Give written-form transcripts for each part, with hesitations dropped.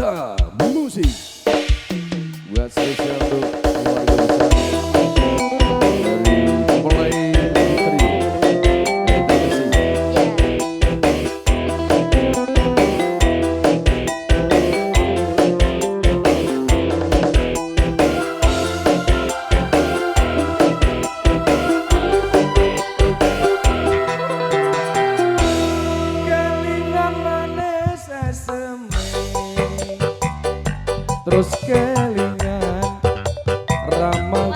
Cinta Musik buat spesial untuk keluarga besar dari Mulai Putri Kita Bersih. Terus kelingan ramah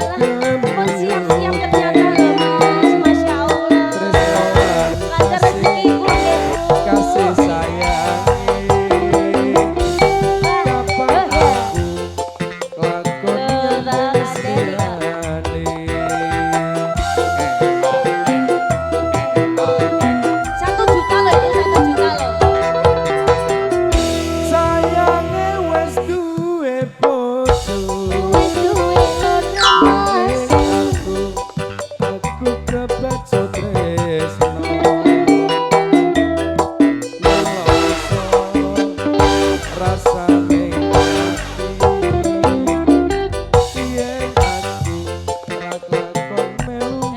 siap-siap kerjaan loh mas, Masya Allah. Lancar rezeki kasih sayang kapan aku lakonnya kesetiani. 1 juta loh, ini 1 juta loh. Sayange wes duwe bojo, aku kebaca tresno. Rasane ati yen aku lakon melu.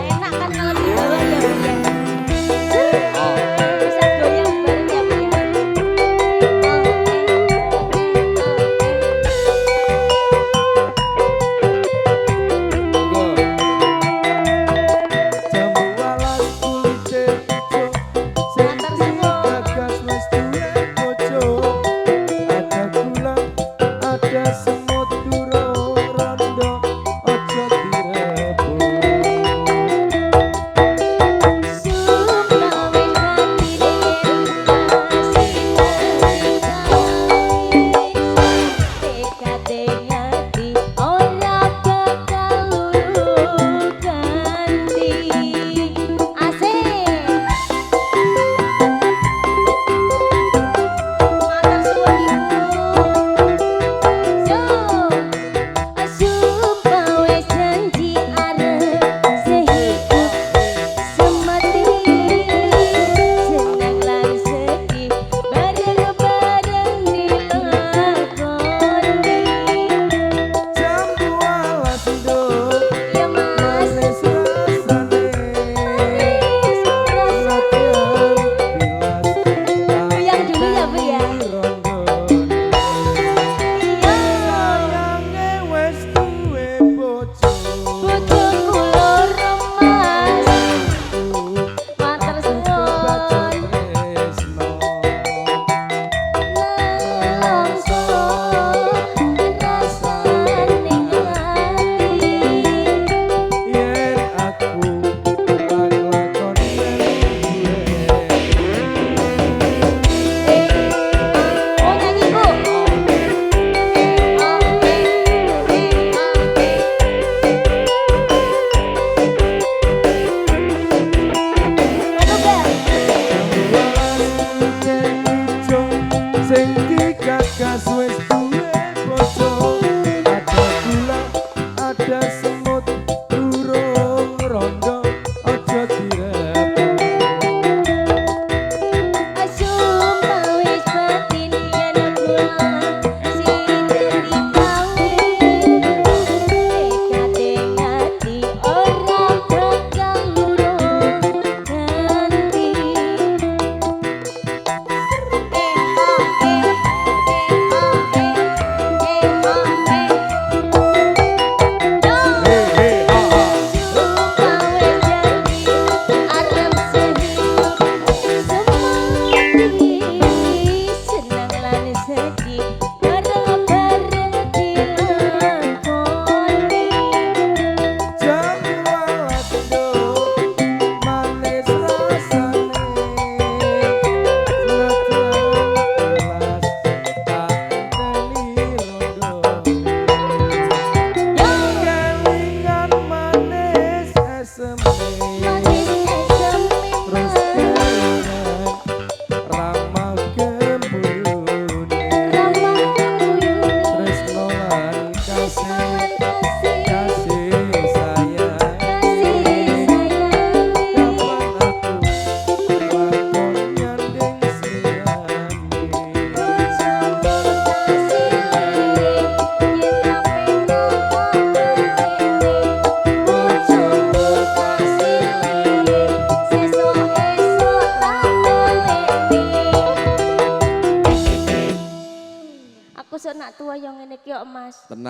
Enak kan kalau dibawa ya Bu ya. Bisa goyang bareng ya Bu ya. aku nak tua yang ngene iki kok Mas.